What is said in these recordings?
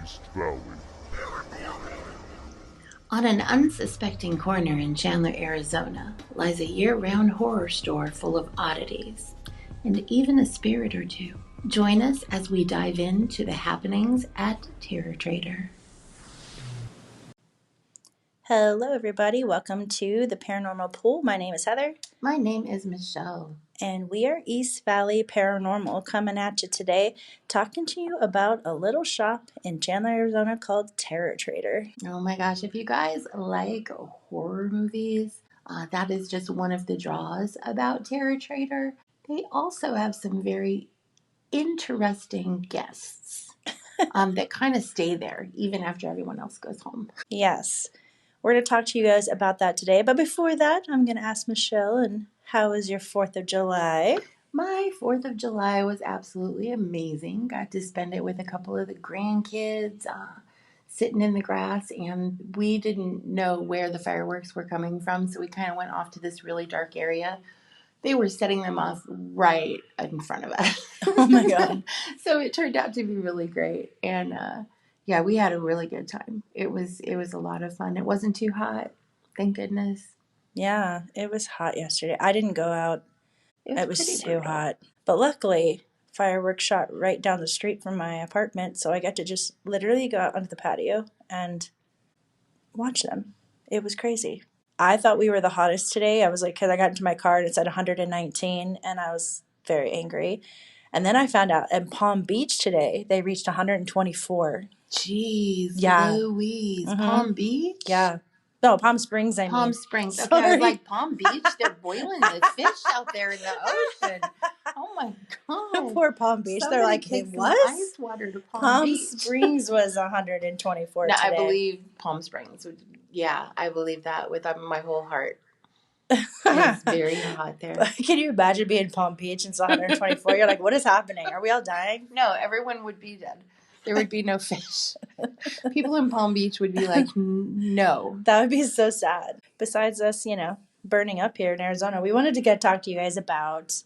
East Valley. On an unsuspecting corner in Chandler, Arizona, lies a year-round horror store full of oddities, and even a spirit or two. Join us as we dive into the happenings at Terror Trader. Hello, everybody. Welcome to the Paranormal Pool. My name is Heather. My name is Michelle. And we are East Valley Paranormal coming at you today, talking to you about a little shop in Chandler, Arizona called Terror Trader. Oh my gosh, if you guys like horror movies, that is just one of the draws about Terror Trader. They also have some very interesting guests that kind of stay there even after everyone else goes home. Yes, we're going to talk to you guys about that today. But before that, I'm going to ask Michelle, and how was your 4th of July? My 4th of July was absolutely amazing. Got to spend it with a couple of the grandkids, sitting in the grass, and we didn't know where the fireworks were coming from, so we kind of went off to this really dark area. They were setting them off right in front of us. Oh my God. So it turned out to be really great. And yeah, we had a really good time. It was a lot of fun. It wasn't too hot. Thank goodness. Yeah, it was hot yesterday. I didn't go out. It was too brutal. hot. But luckily, fireworks shot right down the street from my apartment, so I got to just literally go out onto the patio and watch them. It was crazy. I thought we were the hottest today. I was like, because I got into my car and it said 119, and I was very angry. And then I found out in Palm Beach today, they reached 124. Jeez, Yeah. Louise. Mhm. Palm Beach? Yeah. No, Palm Springs, I mean. Palm Springs. Okay, Sorry. I was like, Palm Beach? They're boiling the fish out there in the ocean. Oh my God. Poor Palm Beach. Somebody They're like, take it some was? ice water to Palm Palm Beach. Springs was 124 No, today. I believe Palm Springs. Yeah, I believe that with my whole heart. It's very hot there. Can you imagine being in Palm Beach and it's 124? You're like, what is happening? Are we all dying? No, everyone would be dead. There would be no fish. People in Palm Beach would be like, no. That would be so sad. Besides us, burning up here in Arizona, we wanted to talk to you guys about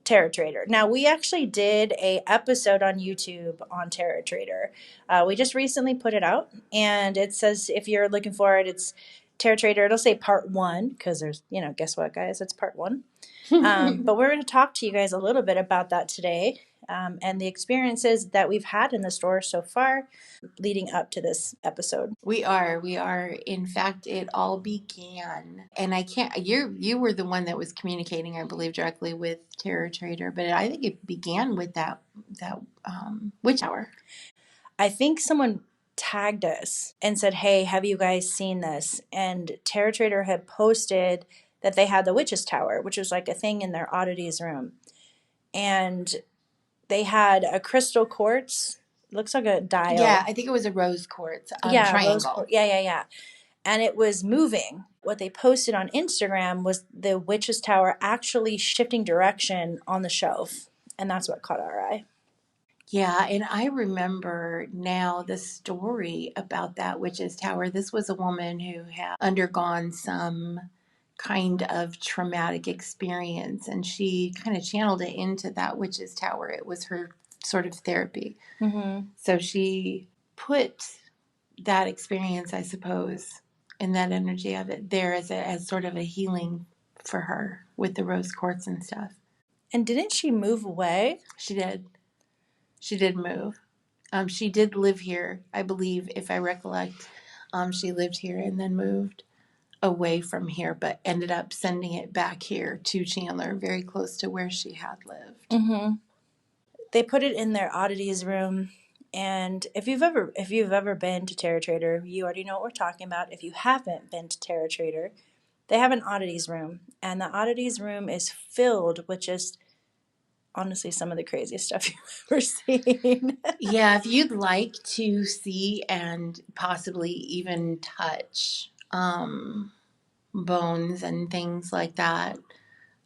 Terror Trader. Now, we actually did a episode on YouTube on Terror Trader. We just recently put it out, and it says, if you're looking for it, it's Terror Trader. It'll say part 1, because there's, guess what, guys? It's part 1. But we're going to talk to you guys a little bit about that today, and the experiences that we've had in the store so far leading up to this episode. We are. In fact, it all began, and you were the one that was communicating, I believe, directly with Terror Trader, but I think it began with that witch hour. I think someone tagged us and said, hey, have you guys seen this? And Terror Trader had posted that they had the Witch's Tower, which was like a thing in their oddities room. And they had a crystal quartz, looks like a dial. Yeah, I think it was a rose quartz triangle. Yeah. And it was moving. What they posted on Instagram was the Witch's Tower actually shifting direction on the shelf. And that's what caught our eye. Yeah, and I remember now the story about that witch's tower. This was a woman who had undergone some kind of traumatic experience, and she kind of channeled it into that witch's tower. It was her sort of therapy. Mm-hmm. So she put that experience, I suppose, and that energy of it there as sort of a healing for her with the rose quartz and stuff. And didn't she move away? She did. She did move. She did live here, I believe, if I recollect. She lived here and then moved away from here, but ended up sending it back here to Chandler, very close to where she had lived. Mm-hmm. They put it in their oddities room, and if you've ever been to Terror Trader, you already know what we're talking about. If you haven't been to Terror Trader, they have an oddities room, and the oddities room is filled with just honestly some of the craziest stuff you've ever seen. Yeah, if you'd like to see and possibly even touch bones and things like that,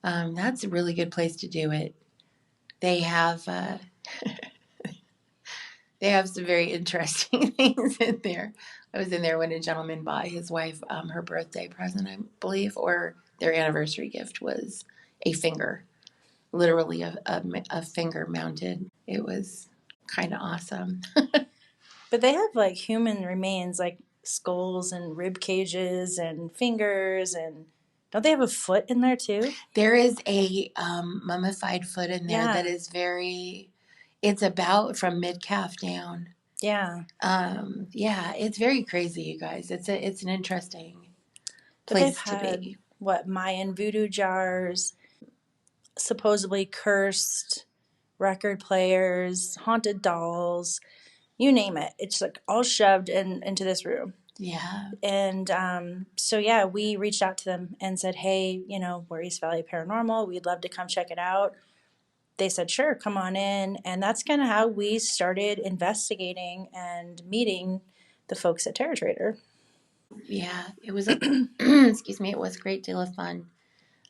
that's a really good place to do it. They have they have some very interesting things in there. I was in there when a gentleman bought his wife her birthday present, I believe, or their anniversary gift was a finger. Literally a finger mounted. It was kind of awesome. But they have like human remains, like skulls and rib cages and fingers, and don't they have a foot in there too? There is a mummified foot in there that Yeah, is it's about from mid calf down. yeah. Yeah, it's very crazy, you guys. It's an interesting But they've place to had be. what, Mayan voodoo jars, supposedly cursed record players, haunted dolls, you name it. It's like all shoved into this room. Yeah. And so, yeah, we reached out to them and said, hey, we're East Valley Paranormal. We'd love to come check it out. They said, sure, come on in. And that's kind of how we started investigating and meeting the folks at Terra Trader. Yeah, it was a excuse me, it was a great deal of fun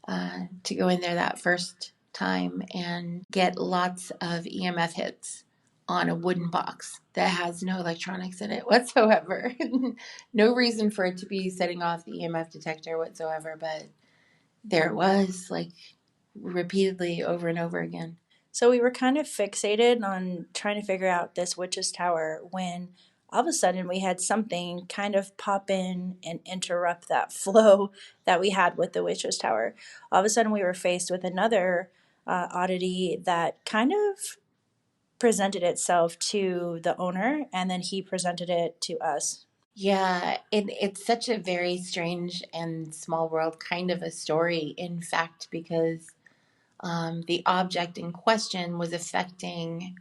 to go in there that first time and get lots of EMF hits on a wooden box that has no electronics in it whatsoever. No reason for it to be setting off the EMF detector whatsoever, but there it was, like repeatedly over and over again. So we were kind of fixated on trying to figure out this witch's tower when all of a sudden we had something kind of pop in and interrupt that flow that we had with the witch's tower. All of a sudden we were faced with another oddity that kind of presented itself to the owner, and then he presented it to us. Yeah, it's such a very strange and small world kind of a story, in fact, because the object in question was affecting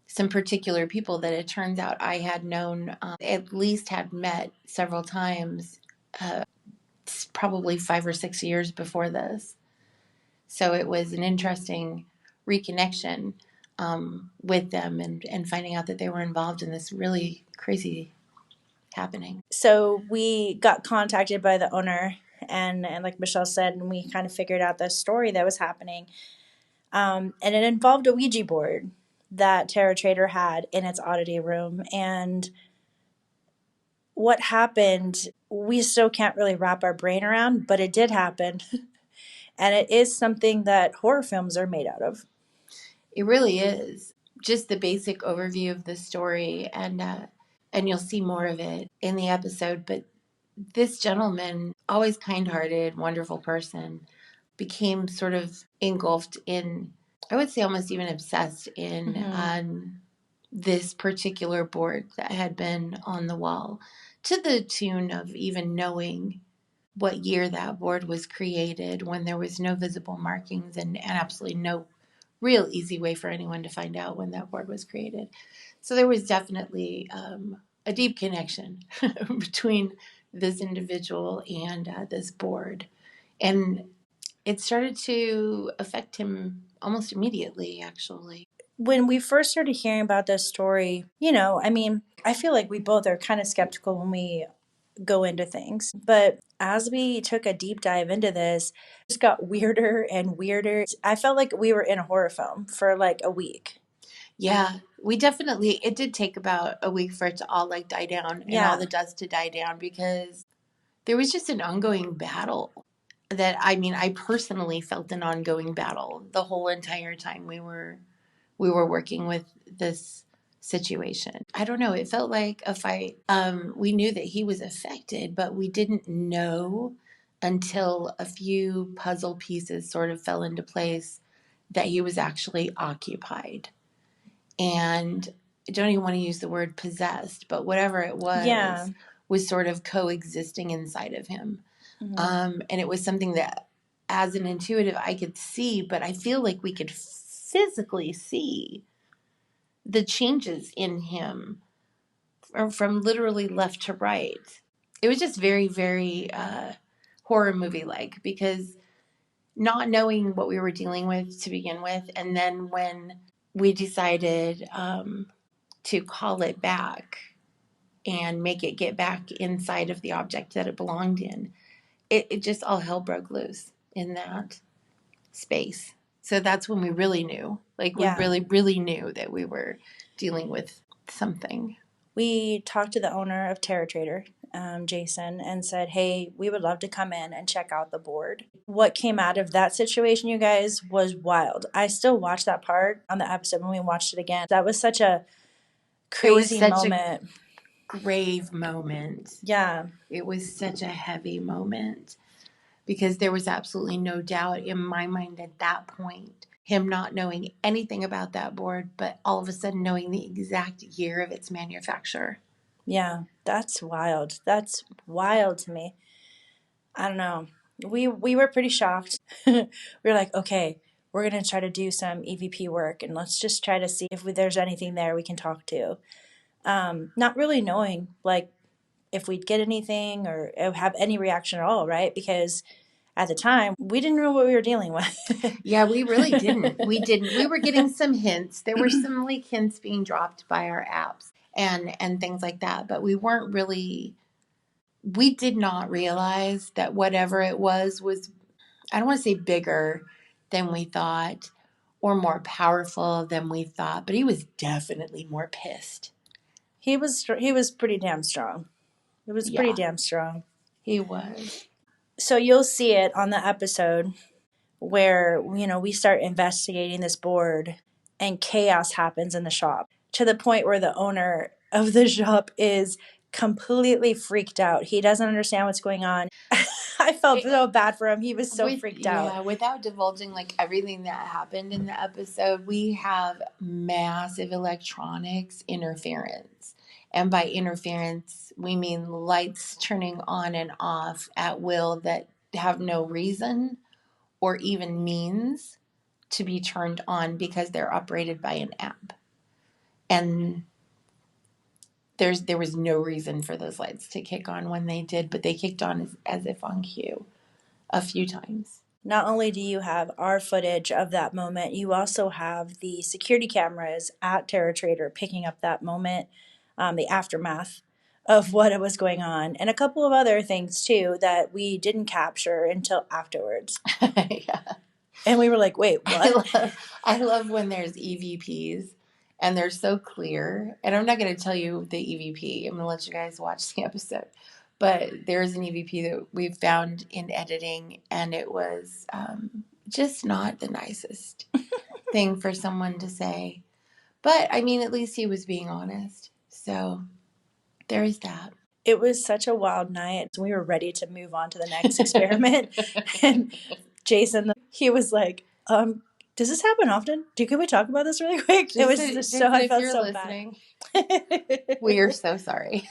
some particular people that it turns out I had known, at least had met several times, probably 5 or 6 years before this. So it was an interesting reconnection with them and finding out that they were involved in this really crazy happening. So we got contacted by the owner, and like Michelle said, and we kind of figured out the story that was happening. And it involved a Ouija board that Terra Trader had in its oddity room. And what happened, we still can't really wrap our brain around, but it did happen. And it is something that horror films are made out of. It really is just the basic overview of the story, and you'll see more of it in the episode. But this gentleman, always kind-hearted, wonderful person, became sort of engulfed in, I would say almost even obsessed in this particular board that had been on the wall, to the tune of even knowing what year that board was created, when there was no visible markings and absolutely no real easy way for anyone to find out when that board was created. So there was definitely a deep connection between this individual and this board. And it started to affect him almost immediately, actually. When we first started hearing about this story, I mean, I feel like we both are kind of skeptical when we go into things. But as we took a deep dive into this, it just got weirder and weirder. I felt like we were in a horror film for like a week. Yeah, we definitely, it did take about a week for it to all like die down and all Yeah. the dust to die down, because there was just an ongoing battle that, I mean, I personally felt an ongoing battle the whole entire time we were working with this situation. I don't know, it felt like a fight. We knew that he was affected, but we didn't know until a few puzzle pieces sort of fell into place that he was actually occupied. And I don't even want to use the word possessed, but whatever it Yeah. was sort of coexisting inside of him. And it was something that, as an intuitive, I could see, but I feel like we could physically see the changes in him from literally left to right. It was just very, very horror movie like, because not knowing what we were dealing with to begin with, and then when we decided to call it back and make it get back inside of the object that it belonged in, it just all hell broke loose in that space. So that's when we really knew, like we Yeah. really, really knew that we were dealing with something. We talked to the owner of Terra Trader, Jason, and said, hey, we would love to come in and check out the board. What came out of that situation, you guys, was wild. I still watch that part on the episode when we watched it again. That was such a It was crazy such a moment. grave moment. Yeah. It was such a heavy moment because there was absolutely no doubt in my mind at that point, him not knowing anything about that board, but all of a sudden knowing the exact year of its manufacture. Yeah. That's wild. That's wild to me. I don't know. We were pretty shocked. We were like, okay, we're going to try to do some EVP work and let's just try to see if there's anything there we can talk to. Not really knowing like if we'd get anything or have any reaction at all, right? Because at the time, we didn't know what we were dealing with. Yeah, we really didn't. We didn't. We were getting some hints. There were some like hints being dropped by our apps and things like that, but we weren't really, we did not realize that whatever it was, I don't want to say bigger than we thought or more powerful than we thought, but he was definitely more pissed. He was pretty damn strong. It was pretty Yeah, damn strong. he was. So you'll see it on the episode where we start investigating this board and chaos happens in the shop to the point where the owner of the shop is completely freaked out. He doesn't understand what's going on. I felt so bad for him. He was so freaked out. Without divulging like everything that happened in the episode, we have massive electronics interference. And by interference, we mean lights turning on and off at will that have no reason or even means to be turned on because they're operated by an app. And there was no reason for those lights to kick on when they did, but they kicked on as if on cue a few times. Not only do you have our footage of that moment, you also have the security cameras at Terror Trader picking up that moment, the aftermath of what was going on, and a couple of other things too that we didn't capture until afterwards. Yeah. And we were like, wait, what? I love when there's EVPs and they're so clear. And I'm not going to tell you the EVP. I'm going to let you guys watch the episode. But there's an EVP that we found in editing, and it was just not the nicest thing for someone to say. But I mean, at least he was being honest. So there's that. It was such a wild night. We were ready to move on to the next experiment. And Jason, he was like, does this happen often? Can we talk about this really quick? Jason, it was so, I felt so listening, bad. We are so sorry.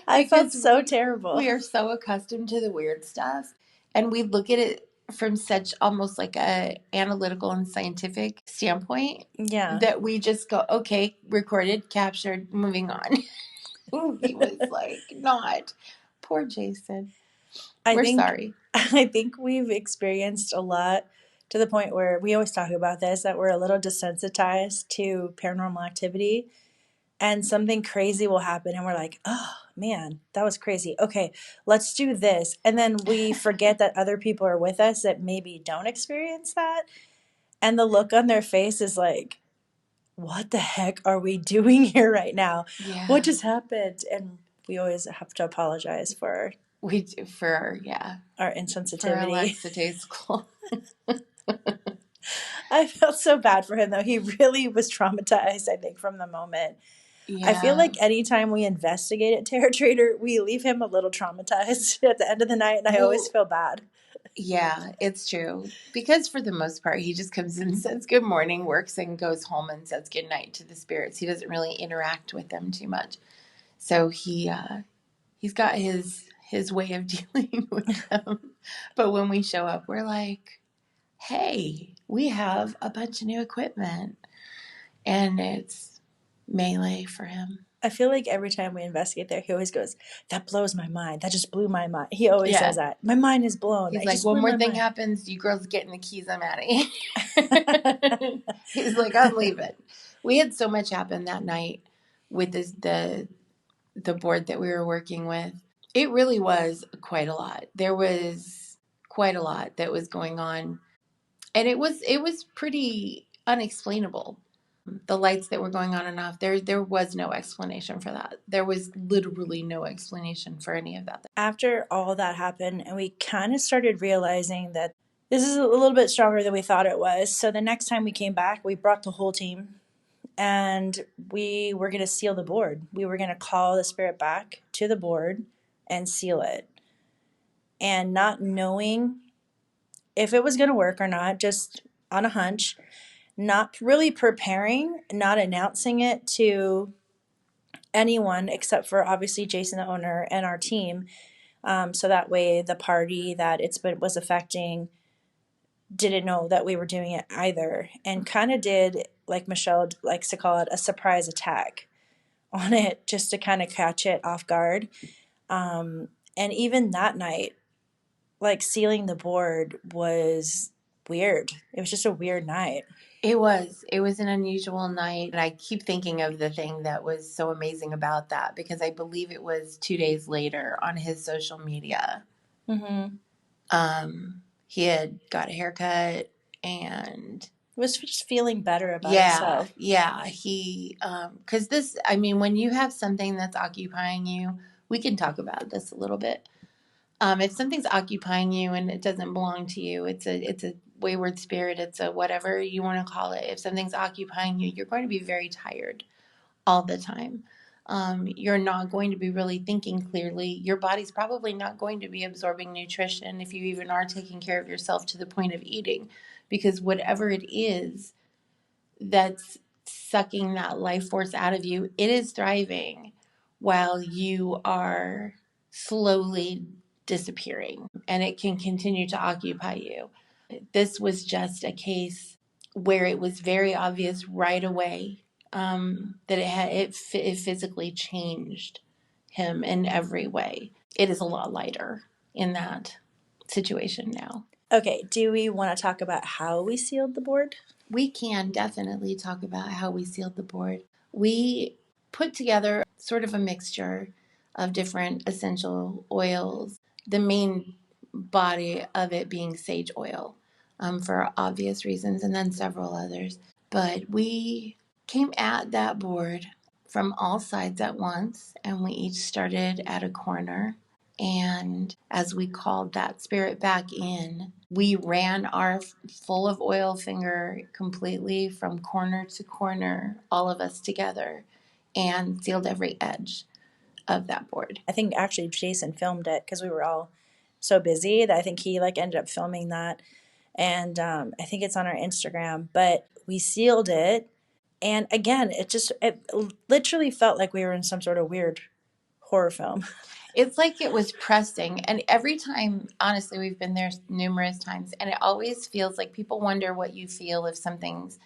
I felt so terrible. We are so accustomed to the weird stuff, and we look at it from such almost like a analytical and scientific standpoint. Yeah. That we just go, okay, recorded, captured, moving on. He was like, not. Poor Jason. We're sorry. I think we've experienced a lot to the point where we always talk about this, that we're a little desensitized to paranormal activity. And something crazy will happen and we're like, oh man, that was crazy. Okay, let's do this. And then we forget that other people are with us that maybe don't experience that. And the look on their face is like, what the heck are we doing here right now? Yeah. What just happened? And we always have to apologize for our insensitivity. For our lackadaisical. I felt so bad for him though. He really was traumatized, I think, from the moment. Yeah. I feel like anytime we investigate at Terror Trader, we leave him a little traumatized at the end of the night, and I always feel bad. Yeah, it's true. Because for the most part, he just comes in, says good morning, works, and goes home and says good night to the spirits. He doesn't really interact with them too much. So he's got his way of dealing with them. But when we show up, we're like, hey, we have a bunch of new equipment. And it's melee for him. I feel like every time we investigate there, he always goes, that blows my mind. That just blew my mind. He always says that. My mind is blown. He's like, one more thing happens, you girls getting the keys, I'm out of here. He's like, I'm leaving. We had so much happen that night with the board that we were working with. It really was quite a lot. There was quite a lot that was going on. And it was pretty unexplainable. The lights that were going on and off, there was no explanation for that. There was literally no explanation for any of that. After all that happened, and we kind of started realizing that this is a little bit stronger than we thought it was. So the next time we came back, we brought the whole team. and we were going to seal the board. We were going to call the spirit back to the board and seal it. And not knowing if it was going to work or not, just on a hunch, not really preparing, not announcing it to anyone except for obviously Jason, the owner, and our team. So that way the party that was affecting didn't know that we were doing it either, and kind of did, like Michelle likes to call it, a surprise attack on it just to kind of catch it off guard. And even that night, like sealing the board was weird. It was just a weird night. It was. It was an unusual night. And I keep thinking of the thing that was so amazing about that because I believe it was 2 days later on his social media. Mm-hmm. He had got a haircut and Was just feeling better about himself. Yeah. He, because this, I mean, when you have something that's occupying you, we can talk about this a little bit. If something's occupying you and it doesn't belong to you, it's a wayward spirit, it's a whatever you want to call it. If something's occupying you, you're going to be very tired all the time. You're not going to be really thinking clearly. Your body's probably not going to be absorbing nutrition if you even are taking care of yourself to the point of eating, because whatever it is that's sucking that life force out of you, it is thriving while you are slowly disappearing, and it can continue to occupy you. This was just a case where it was very obvious right away that it physically changed him in every way. It is a lot lighter in that situation now. Okay, do we want to talk about how we sealed the board? We can definitely talk about how we sealed the board. We put together sort of a mixture of different essential oils, the main body of it being sage oil, for obvious reasons, and then several others. But we came at that board from all sides at once, and we each started at a corner. And as we called that spirit back in, we ran our full of oil finger completely from corner to corner, all of us together, and sealed every edge of that board. I think actually Jason filmed it because we were all so busy that I think he like ended up filming that. And I think it's on our Instagram, but we sealed it. And again, it literally felt like we were in some sort of weird horror film. It's like it was pressing. And every time, honestly, we've been there numerous times, and it always feels like people wonder what you feel if something's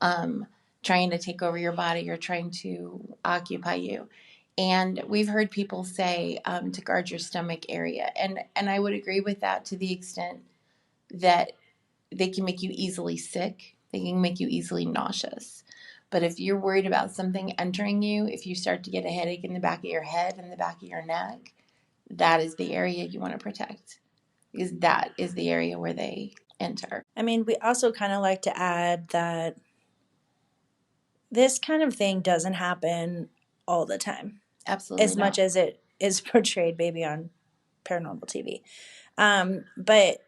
trying to take over your body or trying to occupy you. And we've heard people say to guard your stomach area. And I would agree with that to the extent that they can make you easily sick, they can make you easily nauseous. But if you're worried about something entering you, if you start to get a headache in the back of your head and the back of your neck, that is the area you want to protect, because that is the area where they enter. I mean, we also kind of like to add that this kind of thing doesn't happen all the time. Absolutely as much not. as it is portrayed maybe on paranormal TV. But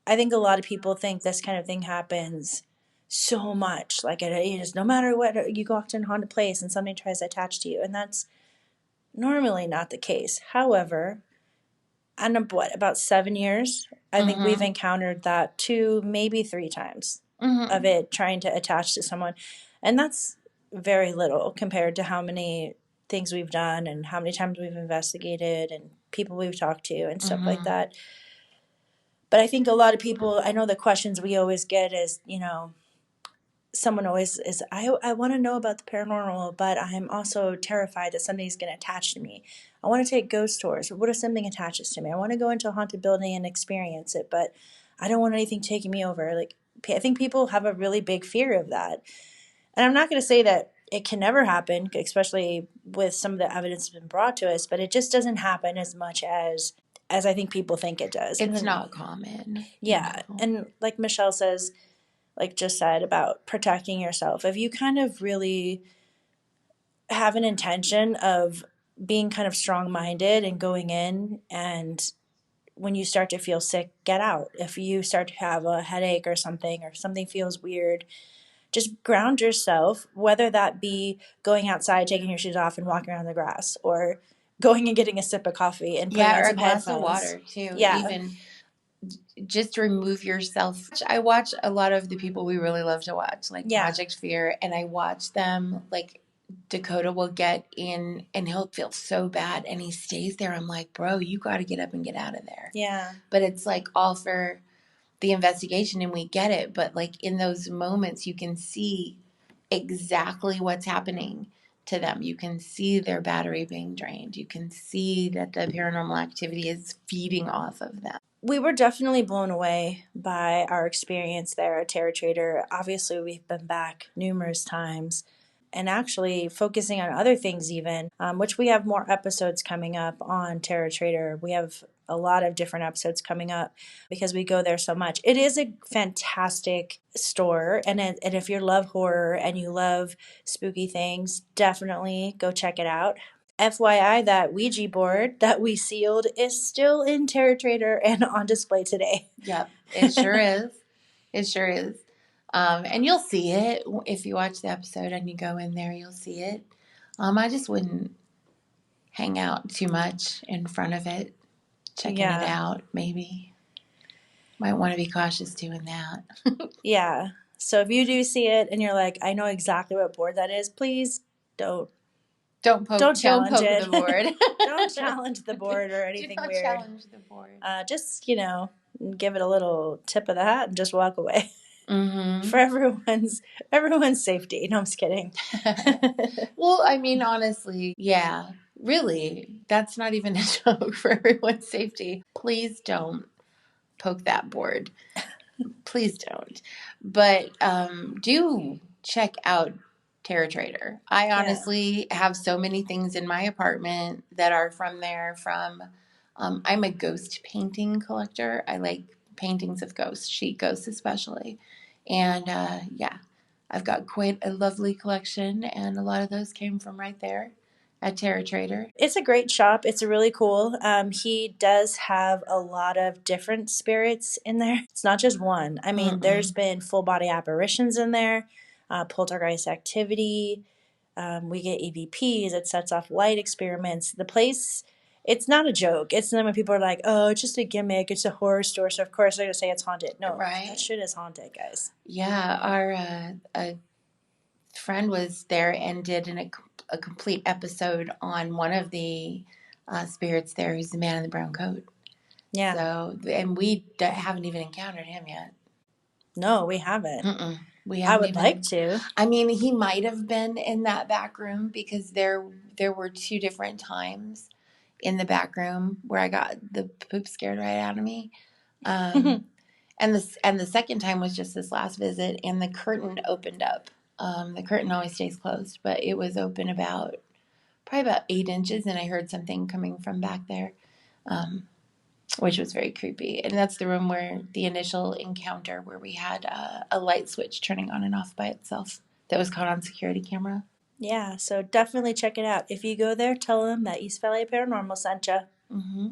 I think a lot of people think this kind of thing happens so much. Like it is, no matter what, you go out to a haunted place and somebody tries to attach to you, and that's normally not the case. However, in about 7 years, I think we've encountered that 2, maybe 3 times of it trying to attach to someone, and that's very little compared to how many things we've done and how many times we've investigated and people we've talked to and stuff like that. But I think a lot of people, I know the questions we always get is, someone always is, I want to know about the paranormal, but I'm also terrified that something's going to attach to me. I want to take ghost tours. What if something attaches to me? I want to go into a haunted building and experience it, but I don't want anything taking me over. Like, I think people have a really big fear of that. And I'm not going to say that it can never happen, especially with some of the evidence that's been brought to us, but it just doesn't happen as much as I think people think it does. It's not common. Yeah. And like Michelle says, like just said about protecting yourself, if you kind of really have an intention of being kind of strong-minded and going in, and when you start to feel sick, get out. If you start to have a headache or something feels weird, just ground yourself, whether that be going outside, taking your shoes off and walking around the grass, or going and getting a sip of coffee and putting Yeah, in or a some glass of headphones. water too. Yeah. Even just remove yourself. I watch a lot of the people we really love to watch, like Yeah. Project Fear, and I watch them. Like Dakota will get in and he'll feel so bad and he stays there. I'm like, bro, you got to get up and get out of there. Yeah. But it's like all for the investigation and we get it. But like in those moments, you can see exactly what's happening to them. You can see their battery being drained. You can see that the paranormal activity is feeding off of them. We were definitely blown away by our experience there at Terra Trader. Obviously, we've been back numerous times and actually focusing on other things, even, which we have more episodes coming up on Terra Trader. We have a lot of different episodes coming up because we go there so much. It is a fantastic store. And if you love horror and you love spooky things, definitely go check it out. FYI, that Ouija board that we sealed is still in Terra Trader and on display today. Yep, it sure is. It sure is. And you'll see it if you watch the episode and you go in there, you'll see it. I just wouldn't hang out too much in front of it, checking it out, maybe. Might want to be cautious doing that. Yeah. So if you do see it and you're like, I know exactly what board that is, please don't challenge it. The board. Don't challenge the board or anything Do not weird. challenge the board. Just, give it a little tip of the hat and just walk away. Mm-hmm. For everyone's safety. No, I'm just kidding. Well, I mean, honestly, yeah, really, that's not even a joke. For everyone's safety, please don't poke that board. Please don't. But do check out Terra Trader. I honestly have so many things in my apartment that are from there. I'm a ghost painting collector. I like paintings of ghosts, sheet ghosts especially. And yeah, I've got quite a lovely collection, and a lot of those came from right there at Terra Trader. It's a great shop. It's really cool. He does have a lot of different spirits in there. It's not just one. I mean, there's been full body apparitions in there, poltergeist activity. We get EVPs. It sets off light experiments. The place, it's not a joke. It's then when people are like, oh, it's just a gimmick. It's a horror store. So, of course, they're going to say it's haunted. No, that shit is haunted, guys. Yeah, our a friend was there and did a complete episode on one of the spirits there, who's the man in the brown coat. Yeah. So, and we haven't even encountered him yet. No, we haven't. We haven't. I would like to. I mean, he might have been in that back room because there were 2 different times in the back room where I got the poop scared right out of me. And the second time was just this last visit, and the curtain opened up. The curtain always stays closed, but it was open probably about 8 inches, and I heard something coming from back there, which was very creepy. And that's the room where the initial encounter, where we had a light switch turning on and off by itself that was caught on security camera. Yeah, so definitely check it out. If you go there, tell them that East Valley Paranormal sent you. Mm-hmm.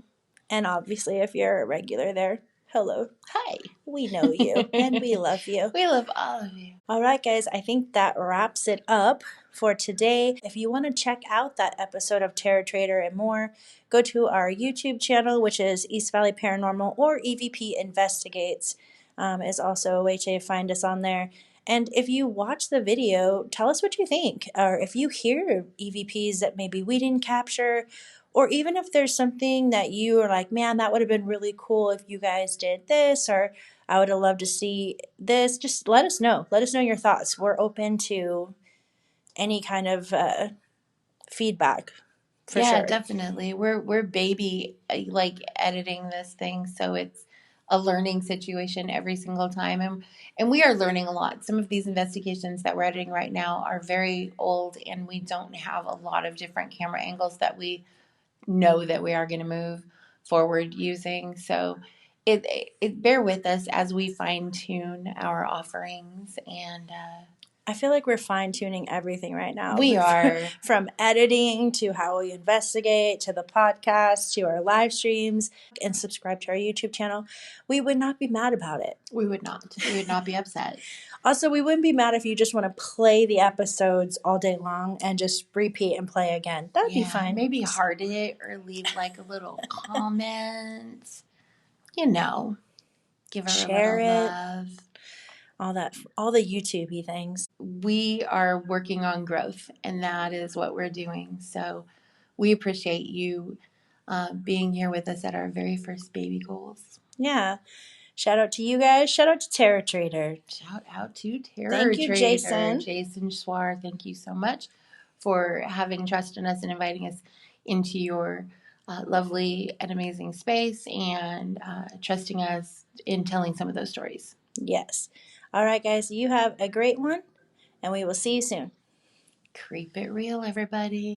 And obviously, if you're a regular there, hello. Hi. We know you, and we love you. We love all of you. All right, guys, I think that wraps it up for today. If you want to check out that episode of Terra Trader and more, go to our YouTube channel, which is East Valley Paranormal, or EVP Investigates is also a way to find us on there. And if you watch the video, tell us what you think. Or if you hear EVPs that maybe we didn't capture, or even if there's something that you are like, man, that would have been really cool if you guys did this, or I would have loved to see this, just let us know. Let us know your thoughts. We're open to any kind of feedback. For sure. Definitely. We're baby like editing this thing, so it's a learning situation every single time, and we are learning a lot. Some of these investigations that we're editing right now are very old, and we don't have a lot of different camera angles that we know that we are going to move forward using. So it bear with us as we fine tune our offerings, and I feel like we're fine-tuning everything right now. We are. From editing to how we investigate to the podcast to our live streams, and subscribe to our YouTube channel. We would not be mad about it. We would not. We would not be upset. Also, we wouldn't be mad if you just want to play the episodes all day long and just repeat and play again. That'd be Yeah, fine. maybe heart it or leave like a little comment. You know, give her a Share little it, love. all the YouTubey things. We are working on growth, and that is what we're doing. So we appreciate you being here with us at our very first baby goals. Yeah. Shout out to you guys. Shout out to Terror Trader. Shout out to Terror Thank you, Trader, Jason. Jason Schwar. Thank you so much for having trust in us and inviting us into your lovely and amazing space and trusting us in telling some of those stories. Yes. All right, guys. You have a great one, and we will see you soon. Creep it real, everybody.